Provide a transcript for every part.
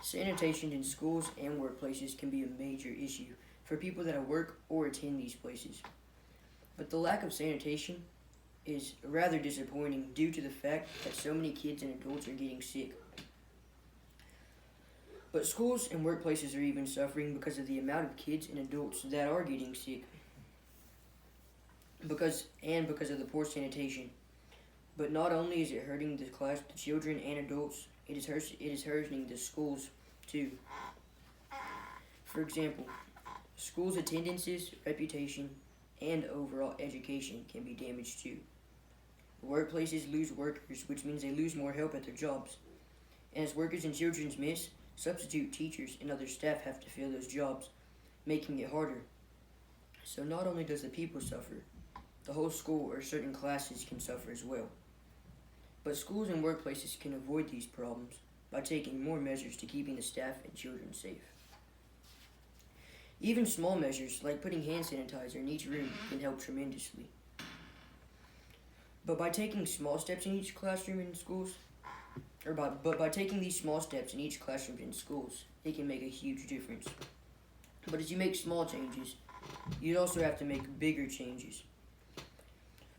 Sanitation in schools and workplaces can be a major issue for people that work or attend these places. But the lack of sanitation is rather disappointing due to the fact that so many kids and adults are getting sick. But schools and workplaces are even suffering because of the amount of kids and adults that are getting sick because of the poor sanitation. But not only is it hurting the children and adults, it is hurting the schools too. For example, schools' attendances, reputation, and overall education can be damaged too. Workplaces lose workers, which means they lose more help at their jobs. And as workers and children miss, substitute teachers and other staff have to fill those jobs, making it harder. So not only does the people suffer, the whole school or certain classes can suffer as well. But schools and workplaces can avoid these problems by taking more measures to keeping the staff and children safe. Even small measures like putting hand sanitizer in each room can help tremendously. But by taking small steps in each classroom in schools, by taking these small steps in each classroom in schools, it can make a huge difference. But as you make small changes, you also have to make bigger changes.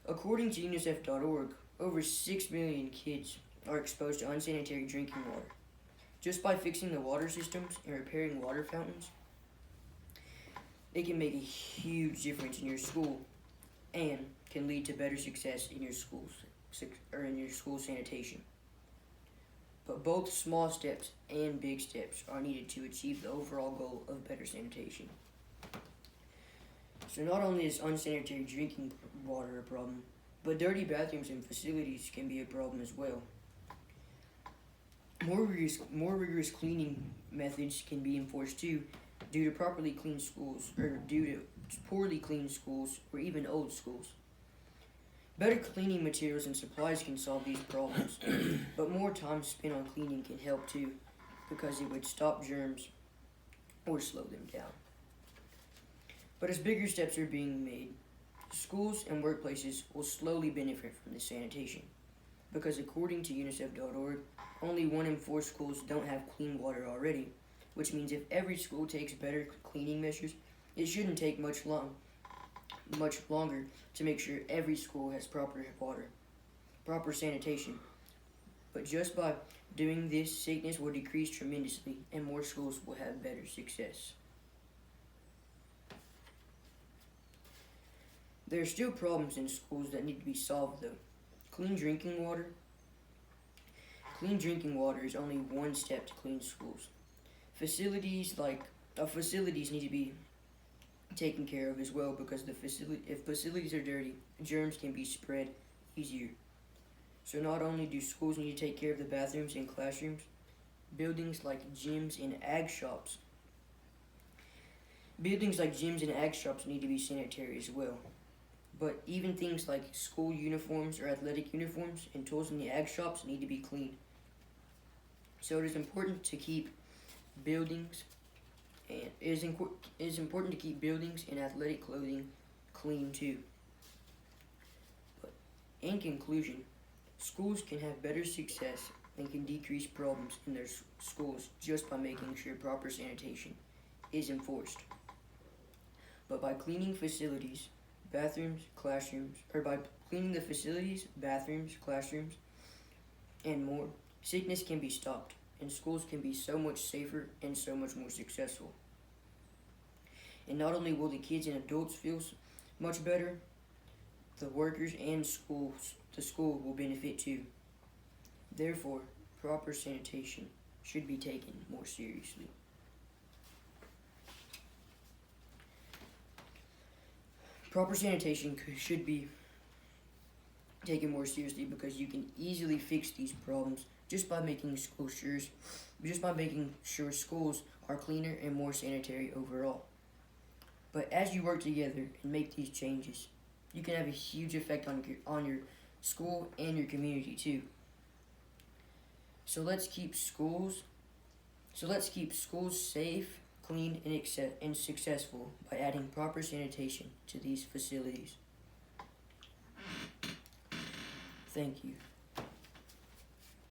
According to UNICEF.org, over 6 million kids are exposed to unsanitary drinking water. Just by fixing the water systems and repairing water fountains, it can make a huge difference in your school and can lead to better success in your school sanitation. But both small steps and big steps are needed to achieve the overall goal of better sanitation. So not only is unsanitary drinking water a problem, but dirty bathrooms and facilities can be a problem as well. More rigorous cleaning methods can be enforced too, due to poorly cleaned schools or even old schools. Better cleaning materials and supplies can solve these problems, but more time spent on cleaning can help too, because it would stop germs or slow them down. But as bigger steps are being made, schools and workplaces will slowly benefit from this sanitation, because according to UNICEF.org, only 1 in 4 schools don't have clean water already, which means if every school takes better cleaning measures, it shouldn't take much longer to make sure every school has proper water, proper sanitation. But just by doing this, sickness will decrease tremendously and more schools will have better success. There are still problems in schools that need to be solved though. Clean drinking water is only one step to clean schools. Facilities need to be taken care of as well, because if facilities are dirty, germs can be spread easier. So not only do schools need to take care of the bathrooms and classrooms, buildings like gyms and ag shops need to be sanitary as well. But even things like school uniforms or athletic uniforms and tools in the ag shops need to be cleaned. So it is important to keep buildings and athletic clothing clean too. But in conclusion, schools can have better success and can decrease problems in their schools just by making sure proper sanitation is enforced. But by cleaning the facilities, bathrooms, classrooms, and more, sickness can be stopped, and schools can be so much safer and so much more successful. And not only will the kids and adults feel much better, the workers and the school will benefit too. Therefore, proper sanitation should be taken more seriously. Proper sanitation should be taken more seriously because you can easily fix these problems just by making sure schools are cleaner and more sanitary overall. But as you work together and make these changes, you can have a huge effect on your school and your community too. So let's keep schools safe, clean, and successful by adding proper sanitation to these facilities. Thank you.